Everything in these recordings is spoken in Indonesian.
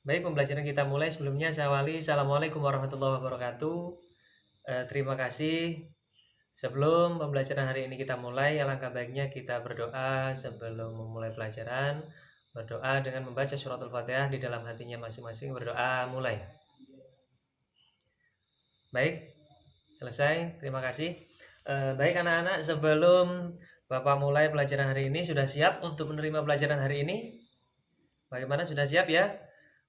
Baik, pembelajaran kita mulai. Sebelumnya saya awali. Assalamualaikum warahmatullahi wabarakatuh. Terima kasih. Sebelum pembelajaran hari ini kita mulai, alangkah baiknya kita berdoa sebelum memulai pelajaran. Berdoa dengan membaca suratul Fatihah di dalam hatinya masing-masing. Berdoa mulai. Baik, selesai. Terima kasih. Baik anak-anak, sebelum Bapak mulai pelajaran hari ini, sudah siap untuk menerima pelajaran hari ini? Bagaimana, sudah siap ya?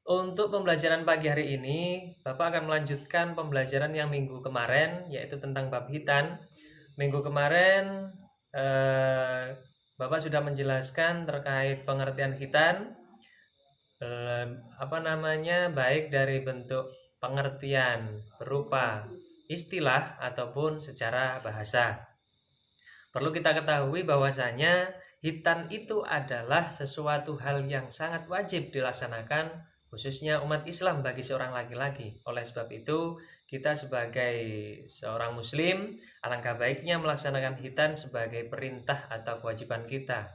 Untuk pembelajaran pagi hari ini, Bapak akan melanjutkan pembelajaran yang minggu kemarin, yaitu tentang bab hitan. Minggu kemarin, Bapak sudah menjelaskan terkait pengertian hitan, baik dari bentuk pengertian berupa istilah ataupun secara bahasa. Perlu kita ketahui bahwasanya hitan itu adalah sesuatu hal yang sangat wajib dilaksanakan khususnya umat Islam bagi seorang laki-laki. Oleh sebab itu, kita sebagai seorang muslim alangkah baiknya melaksanakan hitan sebagai perintah atau kewajiban kita,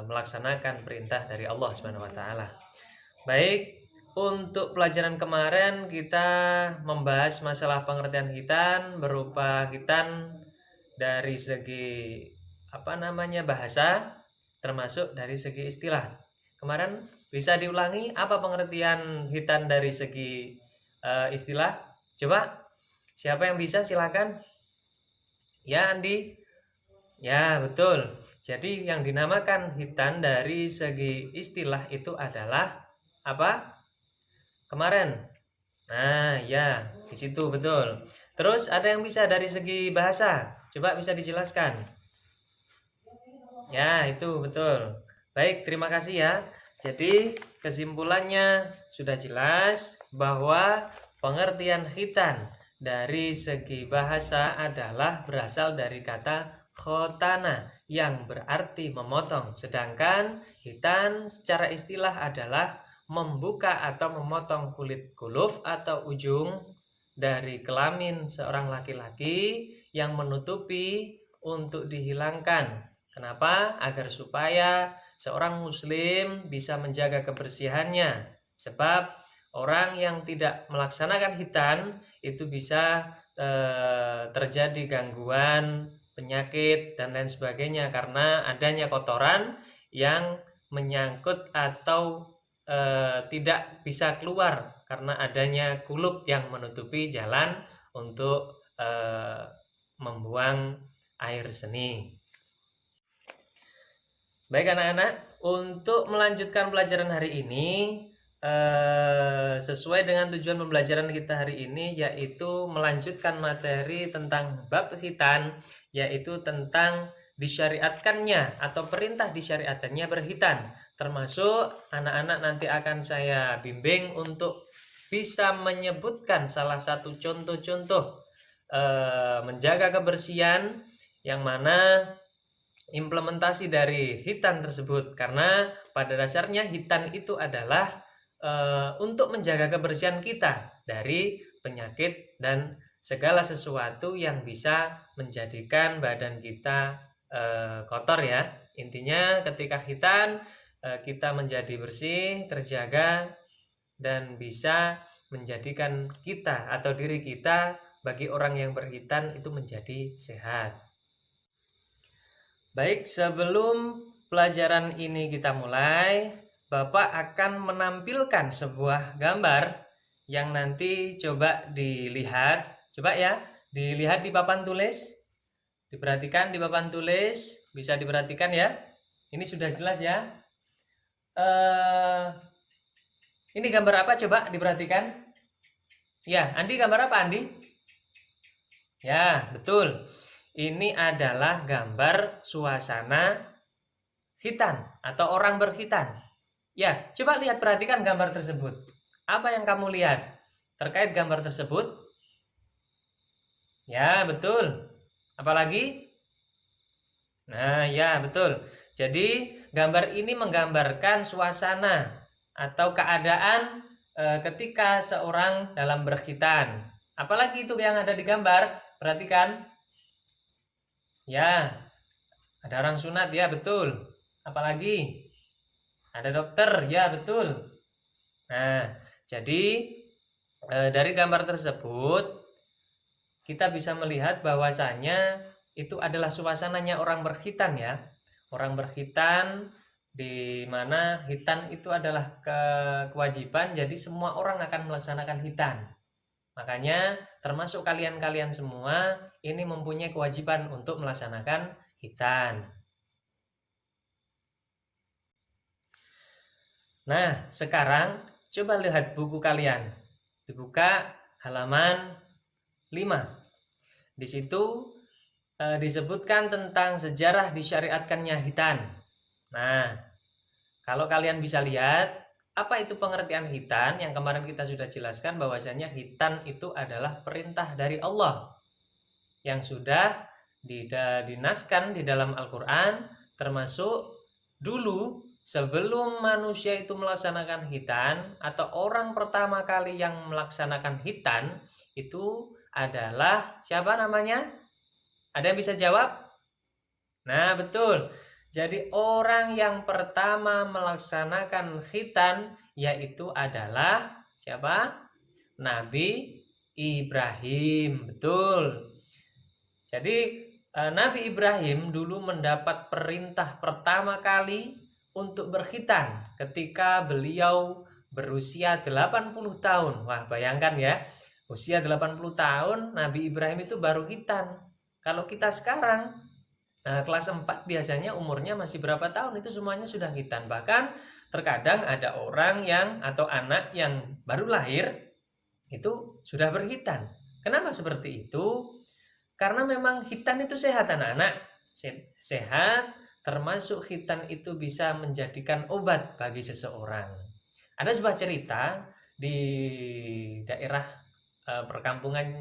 melaksanakan perintah dari Allah Subhanahu wa taala. Baik, untuk pelajaran kemarin kita membahas masalah pengertian hitan berupa hitan dari segi bahasa, termasuk dari segi istilah. Kemarin bisa diulangi apa pengertian hitan dari segi istilah? Coba siapa yang bisa, silakan. Ya, Andi. Ya, betul. Jadi yang dinamakan hitan dari segi istilah itu adalah apa? Kemarin. Nah, ya, di situ betul. Terus ada yang bisa dari segi bahasa? Coba bisa dijelaskan. Ya, itu betul. Baik, terima kasih ya. Jadi, kesimpulannya sudah jelas bahwa pengertian khitan dari segi bahasa adalah berasal dari kata khotana yang berarti memotong. Sedangkan hitan secara istilah adalah membuka atau memotong kulit kuluf atau ujung dari kelamin seorang laki-laki yang menutupi untuk dihilangkan. Kenapa? Agar supaya seorang muslim bisa menjaga kebersihannya. Sebab orang yang tidak melaksanakan hitan itu bisa terjadi gangguan, penyakit dan lain sebagainya karena adanya kotoran yang menyangkut atau tidak bisa keluar karena adanya kulup yang menutupi jalan untuk membuang air seni. Baik anak-anak, untuk melanjutkan pelajaran hari ini sesuai dengan tujuan pembelajaran kita hari ini, yaitu melanjutkan materi tentang bab khitan, yaitu tentang disyariatkannya atau perintah disyariatkannya berkhitan. Termasuk anak-anak nanti akan saya bimbing untuk bisa menyebutkan salah satu contoh-contoh menjaga kebersihan yang mana implementasi dari hitan tersebut, karena pada dasarnya hitan itu adalah untuk menjaga kebersihan kita dari penyakit dan segala sesuatu yang bisa menjadikan badan kita kotor ya. Intinya ketika hitan kita menjadi bersih, terjaga dan bisa menjadikan kita atau diri kita bagi orang yang berhitan itu menjadi sehat. Baik, sebelum pelajaran ini kita mulai, Bapak akan menampilkan sebuah gambar yang nanti coba dilihat. Coba ya, dilihat di papan tulis. Diperhatikan di papan tulis, bisa diperhatikan ya. Ini sudah jelas ya. Ini gambar apa, coba diperhatikan. Ya, Andi, gambar apa Andi? Ya, betul. Ini adalah gambar suasana khitan atau orang berkhitan. Ya, coba lihat, perhatikan gambar tersebut. Apa yang kamu lihat terkait gambar tersebut? Ya, betul. Apalagi? Nah, ya, betul. Jadi, gambar ini menggambarkan suasana atau keadaan ketika seorang dalam berkhitan. Apalagi itu yang ada di gambar? Perhatikan. Ya, ada orang sunat, ya betul. Apalagi? Ada dokter, ya betul. Nah, jadi dari gambar tersebut kita bisa melihat bahwasanya itu adalah suasananya orang berkhitan ya. Orang berkhitan di mana khitan itu adalah kewajiban, jadi semua orang akan melaksanakan khitan. Makanya termasuk kalian-kalian semua ini mempunyai kewajiban untuk melaksanakan khitan. Nah, sekarang coba lihat buku kalian. Dibuka halaman 5. Di situ disebutkan tentang sejarah disyariatkannya khitan. Nah, kalau kalian bisa lihat, apa itu pengertian khitan? Yang kemarin kita sudah jelaskan bahwasanya khitan itu adalah perintah dari Allah yang sudah dinaskan di dalam Al-Quran, termasuk dulu sebelum manusia itu melaksanakan khitan atau orang pertama kali yang melaksanakan khitan itu adalah siapa namanya? Ada yang bisa jawab? Nah, betul. Jadi orang yang pertama melaksanakan khitan yaitu adalah siapa? Nabi Ibrahim. Betul. Jadi Nabi Ibrahim dulu mendapat perintah pertama kali untuk berkhitan ketika beliau berusia 80 tahun. Wah, bayangkan ya. Usia 80 tahun Nabi Ibrahim itu baru khitan. Kalau kita sekarang kelas 4 biasanya umurnya masih berapa tahun itu semuanya sudah khitan. Bahkan terkadang ada orang yang atau anak yang baru lahir itu sudah berkhitan. Kenapa seperti itu? Karena memang khitan itu sehat anak-anak. Sehat, termasuk khitan itu bisa menjadikan obat bagi seseorang. Ada sebuah cerita di daerah perkampungan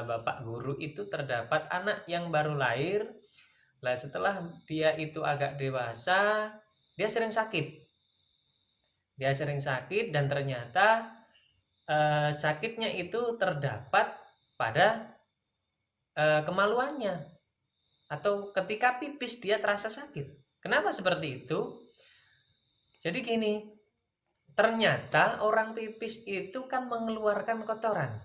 Bapak Guru itu terdapat anak yang baru lahir. Nah, setelah dia itu agak dewasa, dia sering sakit. Dia sering sakit dan ternyata sakitnya itu terdapat pada kemaluannya atau ketika pipis dia terasa sakit. Kenapa seperti itu? Jadi gini, ternyata orang pipis itu kan mengeluarkan kotoran.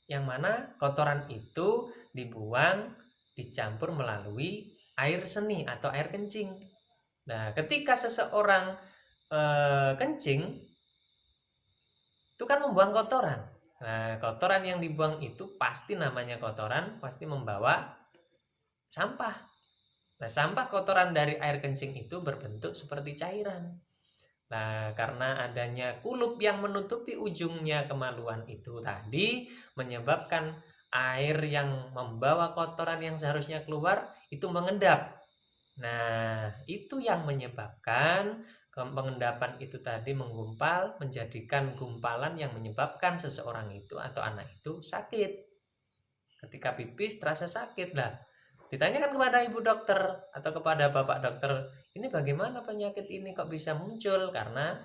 Yang mana kotoran itu dibuang, dicampur melalui air seni atau air kencing. Nah, ketika seseorang kencing, itu kan membuang kotoran. Nah, kotoran yang dibuang itu pasti namanya kotoran, pasti membawa sampah. Nah, sampah kotoran dari air kencing itu berbentuk seperti cairan. Nah, karena adanya kulup yang menutupi ujungnya kemaluan itu tadi menyebabkan air yang membawa kotoran yang seharusnya keluar itu mengendap. Nah, itu yang menyebabkan pengendapan itu tadi menggumpal menjadikan gumpalan yang menyebabkan seseorang itu atau anak itu sakit. Ketika pipis terasa sakit lah. Ditanyakan kepada ibu dokter atau kepada bapak dokter, ini bagaimana penyakit ini kok bisa muncul? Karena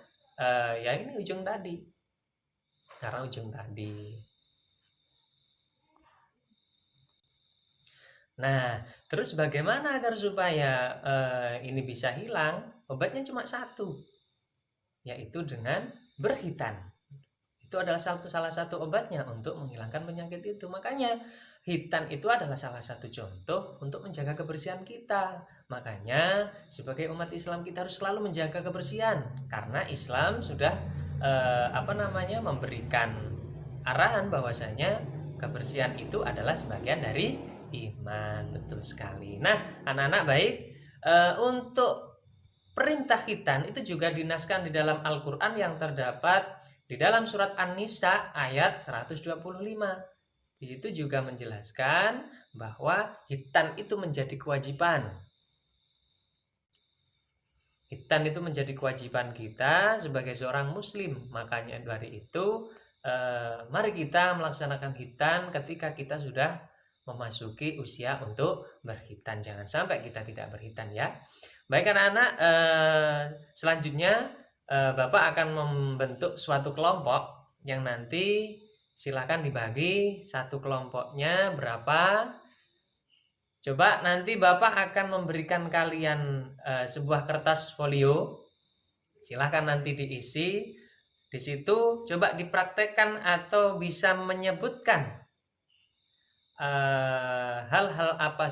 ya ini ujung tadi. Karena ujung tadi. Nah, terus bagaimana agar supaya ini bisa hilang? Obatnya cuma satu, yaitu dengan berkhitan. Itu adalah salah satu obatnya untuk menghilangkan penyakit itu. Makanya khitan itu adalah salah satu contoh untuk menjaga kebersihan kita. Makanya sebagai umat Islam kita harus selalu menjaga kebersihan karena Islam sudah memberikan arahan bahwasanya kebersihan itu adalah sebagian dari iman. Betul sekali. Nah, anak-anak baik, untuk perintah khitan itu juga dinaskan di dalam Al-Quran yang terdapat di dalam surat An-Nisa ayat 125. Di situ juga menjelaskan bahwa khitan itu menjadi kewajiban. Khitan itu menjadi kewajiban kita sebagai seorang muslim. Makanya dari itu mari kita melaksanakan khitan ketika kita sudah memasuki usia untuk berkhitan. Jangan sampai kita tidak berkhitan ya. Baik anak-anak, selanjutnya Bapak akan membentuk suatu kelompok yang nanti silakan dibagi satu kelompoknya berapa. Coba nanti Bapak akan memberikan kalian sebuah kertas folio. Silakan nanti diisi. Di Di situ coba dipraktekkan atau bisa menyebutkan hal-hal apa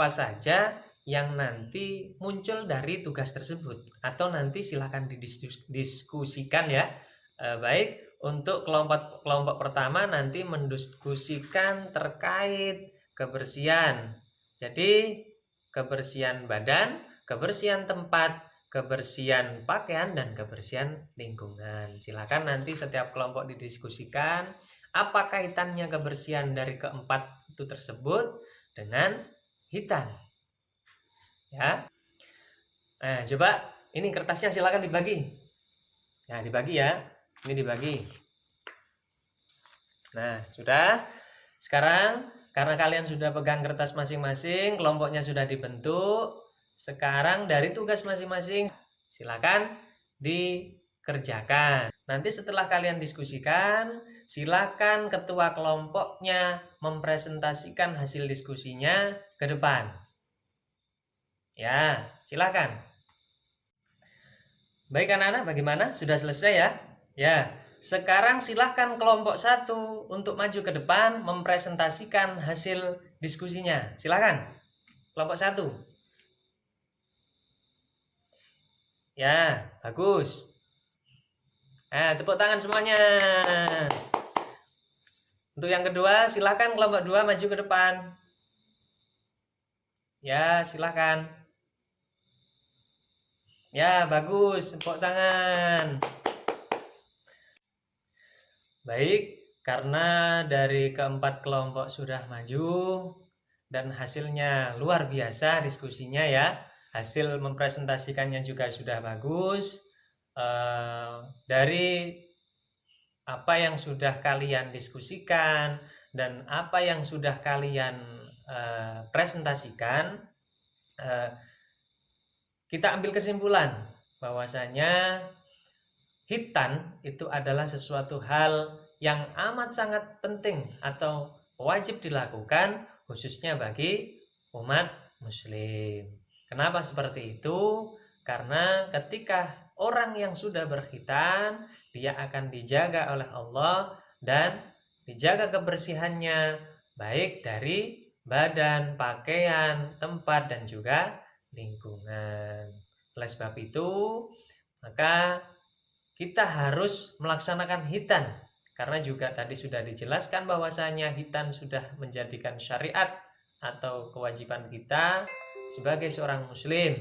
saja yang nanti muncul dari tugas tersebut, atau nanti silahkan didiskusikan ya. Baik, untuk kelompok pertama nanti mendiskusikan terkait kebersihan. Jadi kebersihan badan, kebersihan tempat, kebersihan pakaian, dan kebersihan lingkungan. Silakan nanti setiap kelompok didiskusikan apa kaitannya kebersihan dari keempat itu tersebut dengan hitan. Ya. Nah, coba ini kertasnya silakan dibagi. Nah, dibagi ya. Ini dibagi. Nah, sudah. Sekarang karena kalian sudah pegang kertas masing-masing, kelompoknya sudah dibentuk. Sekarang dari tugas masing-masing silakan dikerjakan. Nanti setelah kalian diskusikan, silakan ketua kelompoknya mempresentasikan hasil diskusinya ke depan. Ya, silakan. Baik anak-anak, bagaimana? Sudah selesai ya? Ya, sekarang silakan kelompok 1 untuk maju ke depan mempresentasikan hasil diskusinya. Silakan, kelompok 1. Ya, bagus. Nah, tepuk tangan semuanya. Untuk yang kedua, silakan kelompok 2 maju ke depan. Ya, silakan. Ya, bagus. Tepuk tangan. Baik, karena dari keempat kelompok sudah maju dan hasilnya luar biasa diskusinya ya. Hasil mempresentasikannya juga sudah bagus. Dari apa yang sudah kalian diskusikan dan apa yang sudah kalian presentasikan, kita ambil kesimpulan bahwasanya hitan itu adalah sesuatu hal yang amat sangat penting atau wajib dilakukan khususnya bagi umat muslim. Kenapa seperti itu? Karena ketika orang yang sudah berkhitan, dia akan dijaga oleh Allah dan dijaga kebersihannya baik dari badan, pakaian, tempat, dan juga lingkungan. Oleh sebab itu, maka kita harus melaksanakan hitan, karena juga tadi sudah dijelaskan bahwasanya hitan sudah menjadikan syariat atau kewajiban kita sebagai seorang muslim.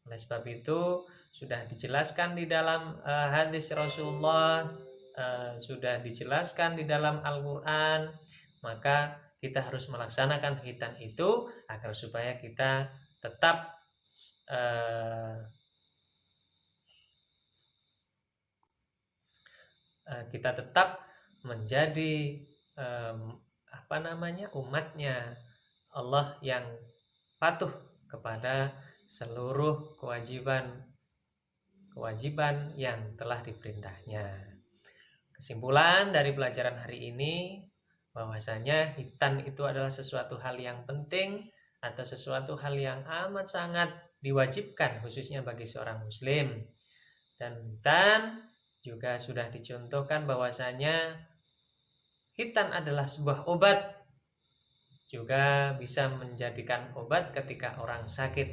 Oleh sebab itu sudah dijelaskan di dalam hadis Rasulullah, sudah dijelaskan di dalam Al-Quran, maka kita harus melaksanakan hitan itu agar supaya kita tetap menjadi umatnya Allah yang patuh kepada seluruh kewajiban yang telah diperintahnya. Kesimpulan dari pelajaran hari ini bahwasanya hitan itu adalah sesuatu hal yang penting atau sesuatu hal yang amat sangat diwajibkan khususnya bagi seorang muslim. Dan hitan juga sudah dicontohkan bahwasanya hitan adalah sebuah obat, juga bisa menjadikan obat ketika orang sakit.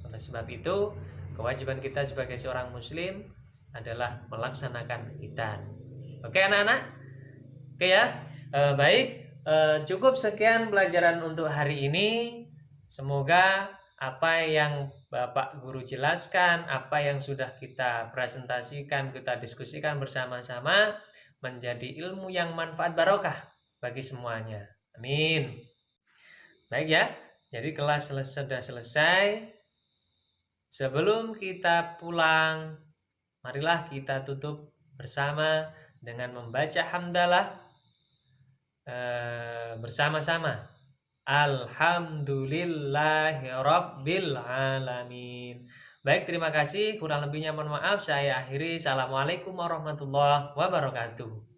Oleh sebab itu, kewajiban kita sebagai seorang muslim adalah melaksanakan hitan. Oke anak-anak? Oke ya? Baik, cukup sekian pelajaran untuk hari ini. Semoga apa yang Bapak Guru jelaskan, apa yang sudah kita presentasikan, kita diskusikan bersama-sama menjadi ilmu yang manfaat barokah bagi semuanya. Amin. Baik ya, jadi kelas sudah selesai. Sebelum kita pulang, marilah kita tutup bersama dengan membaca hamdalah bersama-sama. Alhamdulillahirabbil alamin. Baik, terima kasih. Kurang lebihnya mohon maaf. Saya akhiri. Assalamualaikum warahmatullahi wabarakatuh.